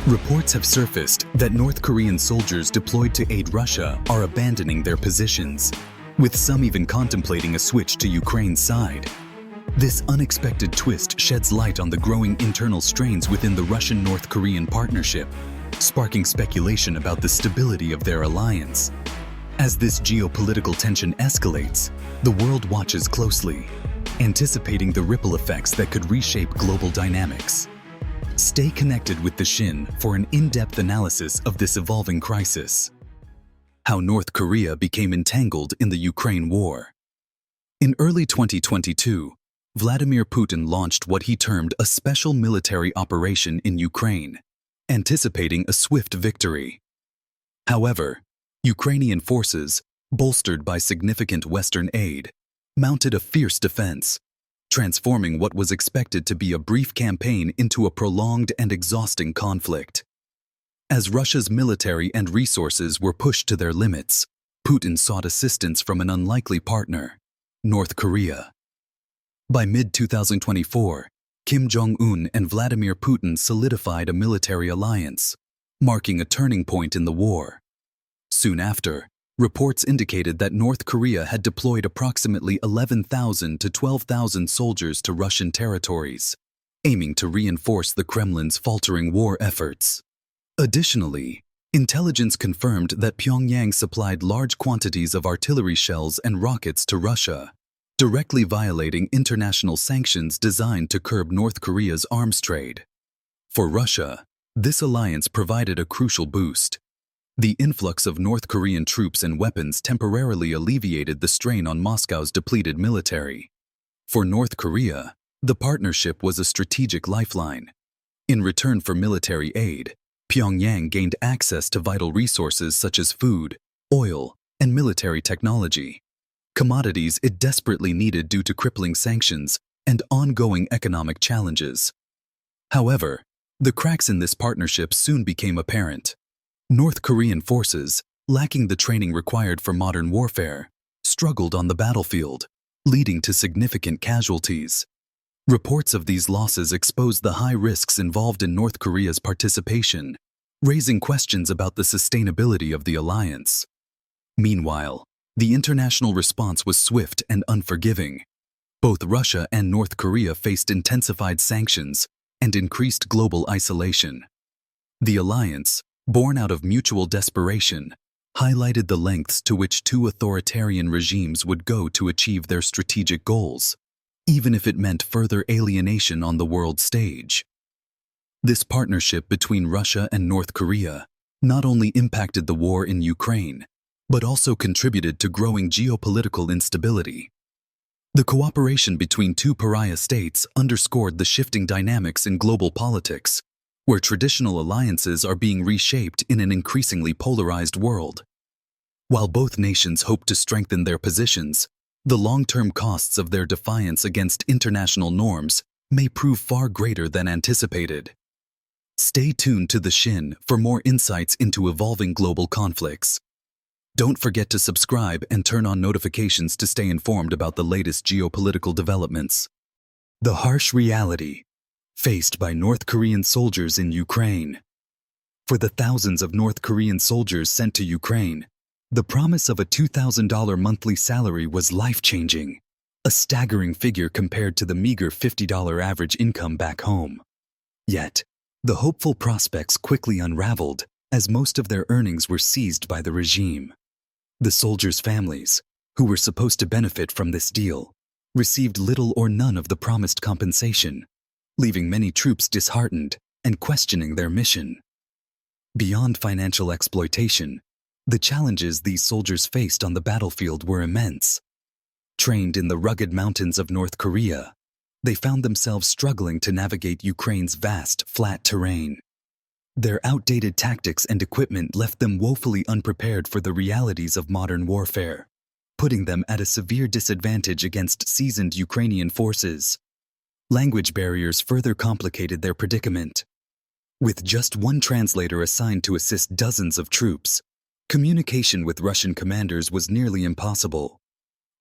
Reports have surfaced that North Korean soldiers deployed to aid Russia are abandoning their positions, with some even contemplating a switch to Ukraine's side. This unexpected twist sheds light on the growing internal strains within the Russian-North Korean partnership, sparking speculation about the stability of their alliance. As this geopolitical tension escalates, the world watches closely, anticipating the ripple effects that could reshape global dynamics. Stay connected with the Shin for an in-depth analysis of this evolving crisis. How North Korea became entangled in the Ukraine war. In early 2022, Vladimir Putin launched what he termed a special military operation in Ukraine, anticipating a swift victory. However, Ukrainian forces, bolstered by significant Western aid, mounted a fierce defense, transforming what was expected to be a brief campaign into a prolonged and exhausting conflict. As Russia's military and resources were pushed to their limits, Putin sought assistance from an unlikely partner, North Korea. By mid-2024, Kim Jong Un and Vladimir Putin solidified a military alliance, marking a turning point in the war. Soon after, reports indicated that North Korea had deployed approximately 11,000 to 12,000 soldiers to Russian territories, aiming to reinforce the Kremlin's faltering war efforts. Additionally, intelligence confirmed that Pyongyang supplied large quantities of artillery shells and rockets to Russia, directly violating international sanctions designed to curb North Korea's arms trade. For Russia, this alliance provided a crucial boost. The influx of North Korean troops and weapons temporarily alleviated the strain on Moscow's depleted military. For North Korea, the partnership was a strategic lifeline. In return for military aid, Pyongyang gained access to vital resources such as food, oil, and military technology, commodities it desperately needed due to crippling sanctions and ongoing economic challenges. However, the cracks in this partnership soon became apparent. North Korean forces, lacking the training required for modern warfare, struggled on the battlefield, leading to significant casualties. Reports of these losses exposed the high risks involved in North Korea's participation, raising questions about the sustainability of the alliance. Meanwhile, the international response was swift and unforgiving. Both Russia and North Korea faced intensified sanctions and increased global isolation. The alliance, born out of mutual desperation, highlighted the lengths to which two authoritarian regimes would go to achieve their strategic goals, even if it meant further alienation on the world stage. This partnership between Russia and North Korea not only impacted the war in Ukraine, but also contributed to growing geopolitical instability. The cooperation between two pariah states underscored the shifting dynamics in global politics, where traditional alliances are being reshaped in an increasingly polarized world. While both nations hope to strengthen their positions, the long-term costs of their defiance against international norms may prove far greater than anticipated. Stay tuned to the Shin for more insights into evolving global conflicts. Don't forget to subscribe and turn on notifications to stay informed about the latest geopolitical developments. The harsh reality faced by North Korean soldiers in Ukraine. For the thousands of North Korean soldiers sent to Ukraine, the promise of a $2,000 monthly salary was life-changing, a staggering figure compared to the meager $50 average income back home. Yet, the hopeful prospects quickly unraveled as most of their earnings were seized by the regime. The soldiers' families, who were supposed to benefit from this deal, received little or none of the promised compensation, leaving many troops disheartened and questioning their mission. Beyond financial exploitation, the challenges these soldiers faced on the battlefield were immense. Trained in the rugged mountains of North Korea, they found themselves struggling to navigate Ukraine's vast, flat terrain. Their outdated tactics and equipment left them woefully unprepared for the realities of modern warfare, putting them at a severe disadvantage against seasoned Ukrainian forces. Language barriers further complicated their predicament. With just one translator assigned to assist dozens of troops, communication with Russian commanders was nearly impossible.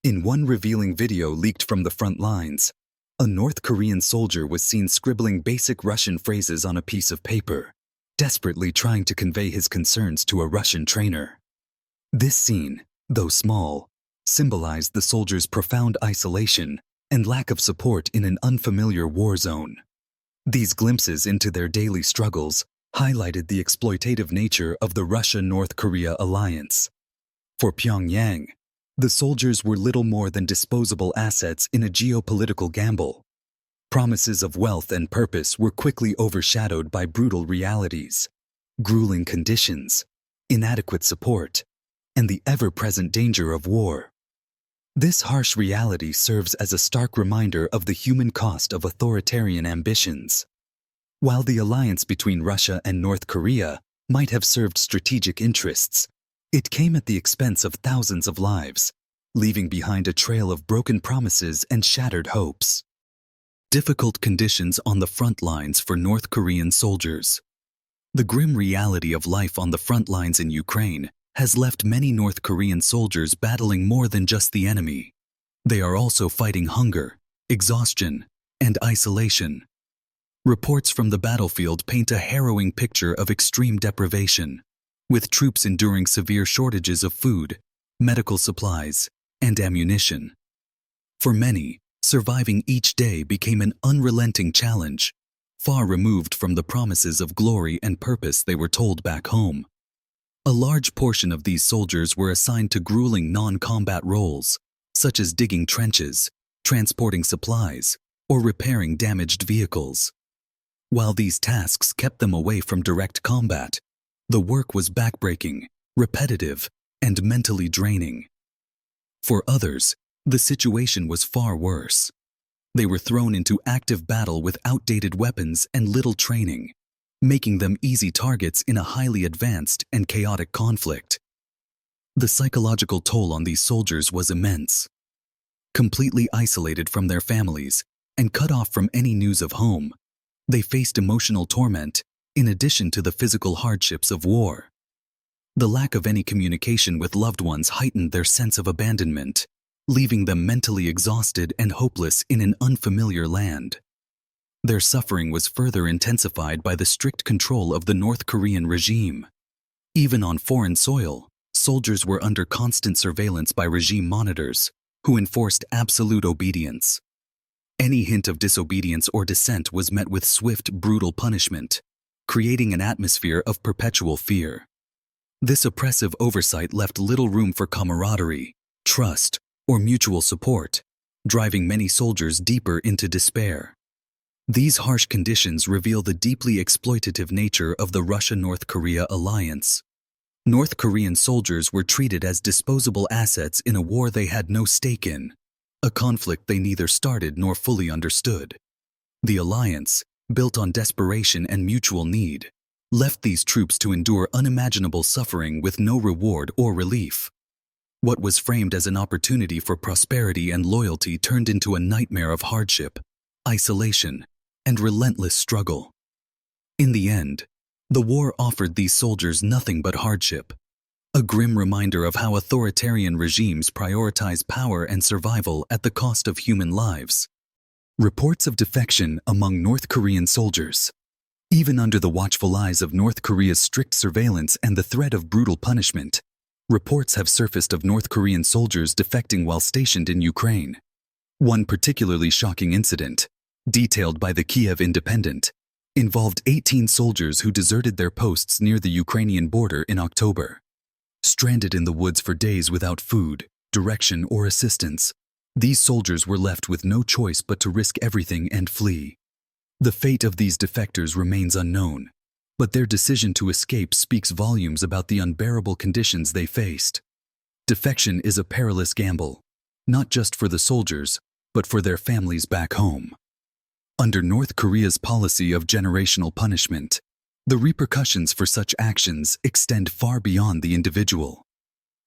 In one revealing video leaked from the front lines, a North Korean soldier was seen scribbling basic Russian phrases on a piece of paper, desperately trying to convey his concerns to a Russian trainer. This scene, though small, symbolized the soldiers' profound isolation and lack of support in an unfamiliar war zone. These glimpses into their daily struggles highlighted the exploitative nature of the Russia-North Korea alliance. For Pyongyang, the soldiers were little more than disposable assets in a geopolitical gamble. Promises of wealth and purpose were quickly overshadowed by brutal realities, grueling conditions, inadequate support, and the ever-present danger of war. This harsh reality serves as a stark reminder of the human cost of authoritarian ambitions. While the alliance between Russia and North Korea might have served strategic interests, it came at the expense of thousands of lives, leaving behind a trail of broken promises and shattered hopes. Difficult conditions on the front lines for North Korean soldiers. The grim reality of life on the front lines in Ukraine has left many North Korean soldiers battling more than just the enemy. They are also fighting hunger, exhaustion, and isolation. Reports from the battlefield paint a harrowing picture of extreme deprivation, with troops enduring severe shortages of food, medical supplies, and ammunition. For many, surviving each day became an unrelenting challenge, far removed from the promises of glory and purpose they were told back home. A large portion of these soldiers were assigned to grueling non-combat roles, such as digging trenches, transporting supplies, or repairing damaged vehicles. While these tasks kept them away from direct combat, the work was backbreaking, repetitive, and mentally draining. For others, the situation was far worse. They were thrown into active battle with outdated weapons and little training, making them easy targets in a highly advanced and chaotic conflict. The psychological toll on these soldiers was immense. Completely isolated from their families and cut off from any news of home, they faced emotional torment in addition to the physical hardships of war. The lack of any communication with loved ones heightened their sense of abandonment, leaving them mentally exhausted and hopeless in an unfamiliar land. Their suffering was further intensified by the strict control of the North Korean regime. Even on foreign soil, soldiers were under constant surveillance by regime monitors, who enforced absolute obedience. Any hint of disobedience or dissent was met with swift, brutal punishment, creating an atmosphere of perpetual fear. This oppressive oversight left little room for camaraderie, trust, or mutual support, driving many soldiers deeper into despair. These harsh conditions reveal the deeply exploitative nature of the Russia-North Korea alliance. North Korean soldiers were treated as disposable assets in a war they had no stake in, a conflict they neither started nor fully understood. The alliance, built on desperation and mutual need, left these troops to endure unimaginable suffering with no reward or relief. What was framed as an opportunity for prosperity and loyalty turned into a nightmare of hardship, isolation, and relentless struggle. In the end, the war offered these soldiers nothing but hardship, a grim reminder of how authoritarian regimes prioritize power and survival at the cost of human lives. Reports of defection among North Korean soldiers. Even under the watchful eyes of North Korea's strict surveillance and the threat of brutal punishment, reports have surfaced of North Korean soldiers defecting while stationed in Ukraine. One particularly shocking incident, detailed by the Kiev Independent, involved 18 soldiers who deserted their posts near the Ukrainian border in October. Stranded in the woods for days without food, direction, or assistance, these soldiers were left with no choice but to risk everything and flee. The fate of these defectors remains unknown, but their decision to escape speaks volumes about the unbearable conditions they faced. Defection is a perilous gamble, not just for the soldiers, but for their families back home. Under North Korea's policy of generational punishment, the repercussions for such actions extend far beyond the individual.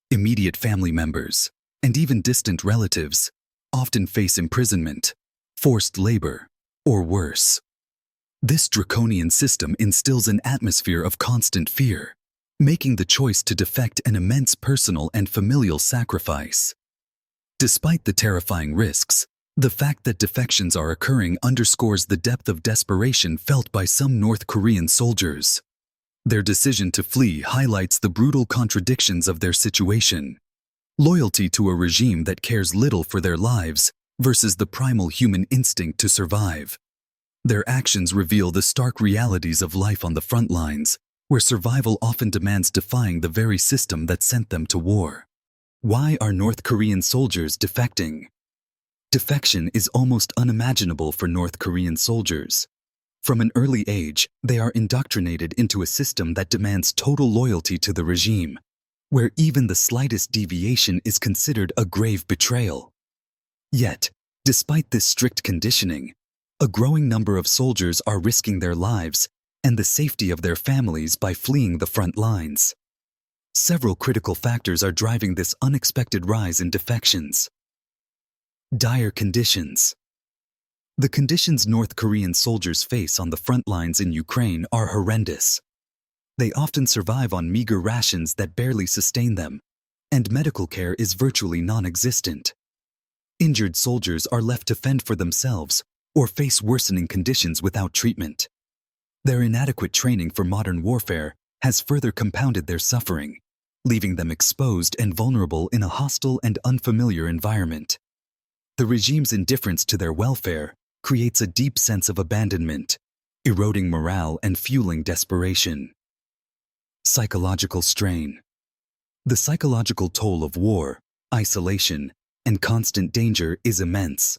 Immediate family members, and even distant relatives, often face imprisonment, forced labor, or worse. This draconian system instills an atmosphere of constant fear, making the choice to defect an immense personal and familial sacrifice. Despite the terrifying risks, the fact that defections are occurring underscores the depth of desperation felt by some North Korean soldiers. Their decision to flee highlights the brutal contradictions of their situation. Loyalty to a regime that cares little for their lives versus the primal human instinct to survive. Their actions reveal the stark realities of life on the front lines, where survival often demands defying the very system that sent them to war. Why are North Korean soldiers defecting? Defection is almost unimaginable for North Korean soldiers. From an early age, they are indoctrinated into a system that demands total loyalty to the regime, where even the slightest deviation is considered a grave betrayal. Yet, despite this strict conditioning, a growing number of soldiers are risking their lives and the safety of their families by fleeing the front lines. Several critical factors are driving this unexpected rise in defections. Dire conditions. The conditions North Korean soldiers face on the front lines in Ukraine are horrendous. They often survive on meager rations that barely sustain them, and medical care is virtually non-existent. Injured soldiers are left to fend for themselves or face worsening conditions without treatment. Their inadequate training for modern warfare has further compounded their suffering, leaving them exposed and vulnerable in a hostile and unfamiliar environment. The regime's indifference to their welfare creates a deep sense of abandonment, eroding morale and fueling desperation. Psychological strain. The psychological toll of war, isolation, and constant danger is immense.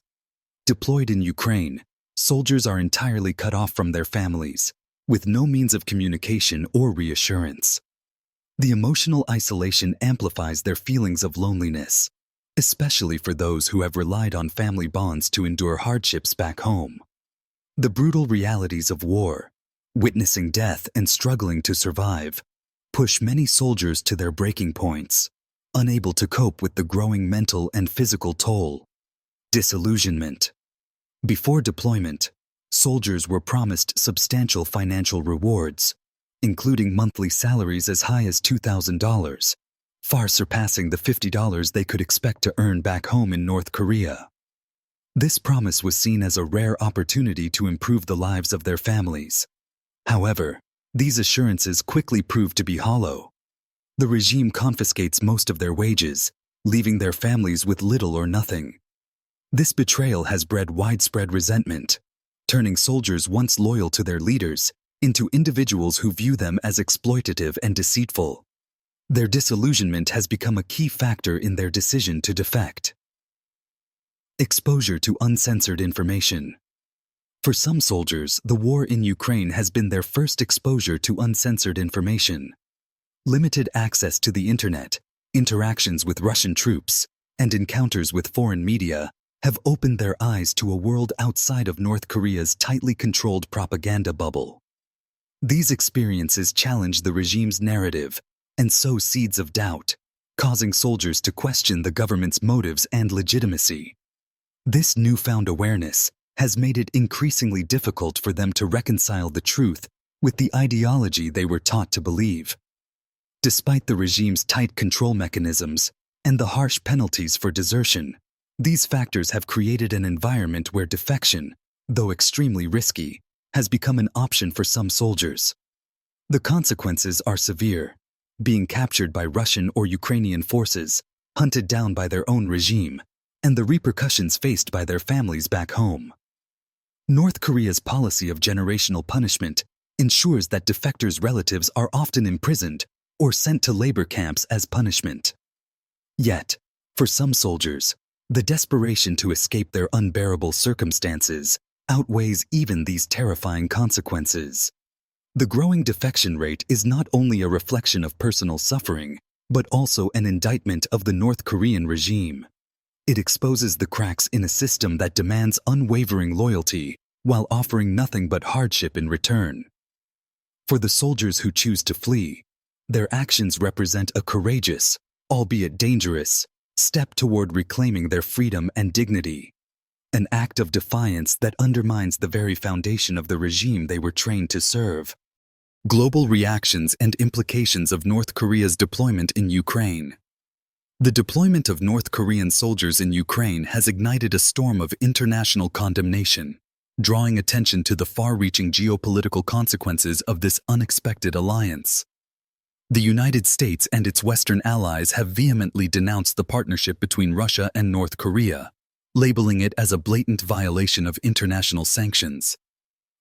Deployed in Ukraine, soldiers are entirely cut off from their families, with no means of communication or reassurance. The emotional isolation amplifies their feelings of loneliness, especially for those who have relied on family bonds to endure hardships back home. The brutal realities of war, witnessing death and struggling to survive, push many soldiers to their breaking points, unable to cope with the growing mental and physical toll. Disillusionment. Before deployment, soldiers were promised substantial financial rewards, including monthly salaries as high as $2,000, far surpassing the $50 they could expect to earn back home in North Korea. This promise was seen as a rare opportunity to improve the lives of their families. However, these assurances quickly proved to be hollow. The regime confiscates most of their wages, leaving their families with little or nothing. This betrayal has bred widespread resentment, turning soldiers once loyal to their leaders into individuals who view them as exploitative and deceitful. Their disillusionment has become a key factor in their decision to defect. Exposure to uncensored information. For some soldiers, the war in Ukraine has been their first exposure to uncensored information. Limited access to the internet, interactions with Russian troops, and encounters with foreign media have opened their eyes to a world outside of North Korea's tightly controlled propaganda bubble. These experiences challenge the regime's narrative and sow seeds of doubt, causing soldiers to question the government's motives and legitimacy. This newfound awareness has made it increasingly difficult for them to reconcile the truth with the ideology they were taught to believe. Despite the regime's tight control mechanisms and the harsh penalties for desertion, these factors have created an environment where defection, though extremely risky, has become an option for some soldiers. The consequences are severe: being captured by Russian or Ukrainian forces, hunted down by their own regime, and the repercussions faced by their families back home. North Korea's policy of generational punishment ensures that defectors' relatives are often imprisoned or sent to labor camps as punishment. Yet, for some soldiers, the desperation to escape their unbearable circumstances outweighs even these terrifying consequences. The growing defection rate is not only a reflection of personal suffering, but also an indictment of the North Korean regime. It exposes the cracks in a system that demands unwavering loyalty while offering nothing but hardship in return. For the soldiers who choose to flee, their actions represent a courageous, albeit dangerous, step toward reclaiming their freedom and dignity. An act of defiance that undermines the very foundation of the regime they were trained to serve. Global reactions and implications of North Korea's deployment in Ukraine. The deployment of North Korean soldiers in Ukraine has ignited a storm of international condemnation. drawing attention to the far-reaching geopolitical consequences of this unexpected alliance. The United States and its Western allies have vehemently denounced the partnership between Russia and North Korea, labeling it as a blatant violation of international sanctions.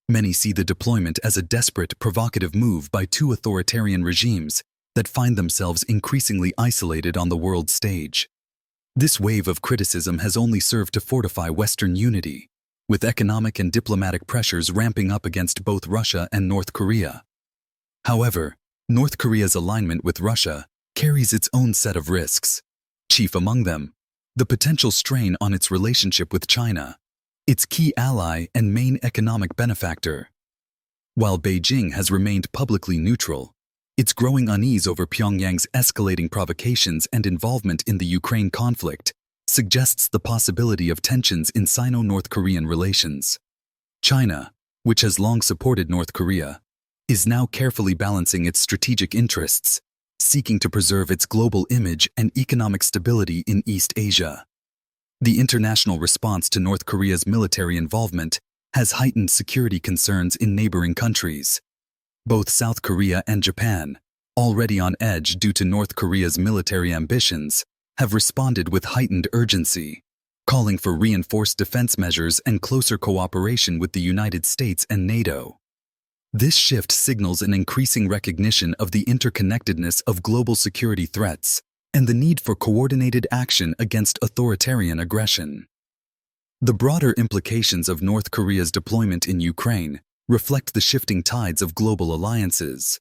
Many see the deployment as a desperate, provocative move by two authoritarian regimes that find themselves increasingly isolated on the world stage. This wave of criticism has only served to fortify Western unity, with economic and diplomatic pressures ramping up against both Russia and North Korea. However, North Korea's alignment with Russia carries its own set of risks. Chief among them, the potential strain on its relationship with China, its key ally and main economic benefactor. While Beijing has remained publicly neutral, its growing unease over Pyongyang's escalating provocations and involvement in the Ukraine conflict suggests the possibility of tensions in Sino-North Korean relations. China, which has long supported North Korea, is now carefully balancing its strategic interests, seeking to preserve its global image and economic stability in East Asia. The international response to North Korea's military involvement has heightened security concerns in neighboring countries. Both South Korea and Japan, already on edge due to North Korea's military ambitions, have responded with heightened urgency, calling for reinforced defense measures and closer cooperation with the United States and NATO. This shift signals an increasing recognition of the interconnectedness of global security threats and the need for coordinated action against authoritarian aggression. The broader implications of North Korea's deployment in Ukraine reflect the shifting tides of global alliances.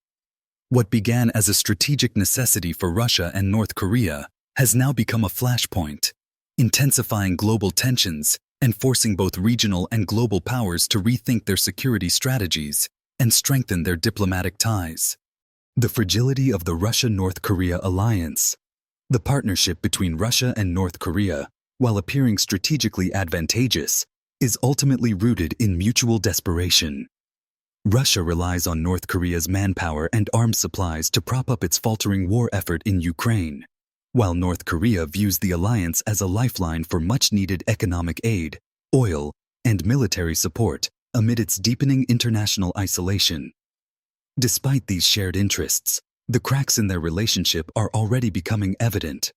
What began as a strategic necessity for Russia and North Korea has now become a flashpoint, intensifying global tensions and forcing both regional and global powers to rethink their security strategies and strengthen their diplomatic ties. The fragility of the Russia-North Korea alliance. The partnership between Russia and North Korea, while appearing strategically advantageous, is ultimately rooted in mutual desperation. Russia relies on North Korea's manpower and arms supplies to prop up its faltering war effort in Ukraine, while North Korea views the alliance as a lifeline for much-needed economic aid, oil, and military support amid its deepening international isolation. Despite these shared interests, the cracks in their relationship are already becoming evident.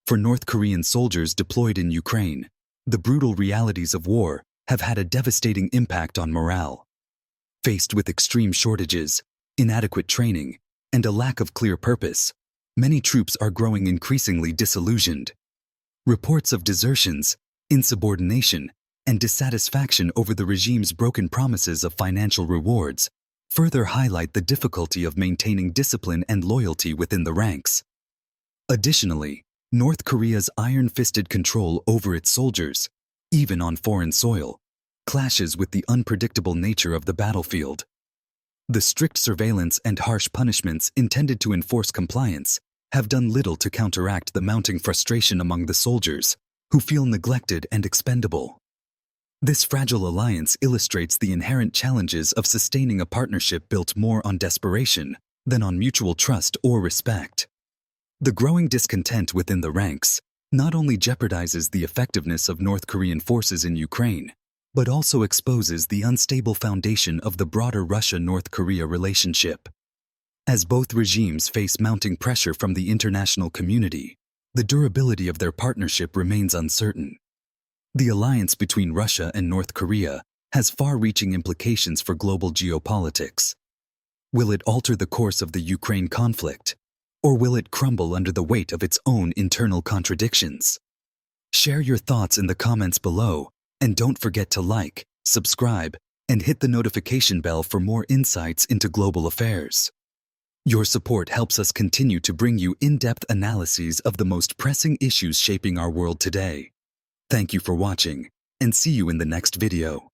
For North Korean soldiers deployed in Ukraine, the brutal realities of war have had a devastating impact on morale. Faced with extreme shortages, inadequate training, and a lack of clear purpose, many troops are growing increasingly disillusioned. Reports of desertions, insubordination, and dissatisfaction over the regime's broken promises of financial rewards further highlight the difficulty of maintaining discipline and loyalty within the ranks. Additionally, North Korea's iron-fisted control over its soldiers, even on foreign soil, clashes with the unpredictable nature of the battlefield. The strict surveillance and harsh punishments intended to enforce compliance have done little to counteract the mounting frustration among the soldiers, who feel neglected and expendable. This fragile alliance illustrates the inherent challenges of sustaining a partnership built more on desperation than on mutual trust or respect. The growing discontent within the ranks not only jeopardizes the effectiveness of North Korean forces in Ukraine, but also exposes the unstable foundation of the broader Russia-North Korea relationship. As both regimes face mounting pressure from the international community, the durability of their partnership remains uncertain. The alliance between Russia and North Korea has far-reaching implications for global geopolitics. Will it alter the course of the Ukraine conflict, or will it crumble under the weight of its own internal contradictions? Share your thoughts in the comments below, and don't forget to like, subscribe, and hit the notification bell for more insights into global affairs. Your support helps us continue to bring you in-depth analyses of the most pressing issues shaping our world today. Thank you for watching, and see you in the next video.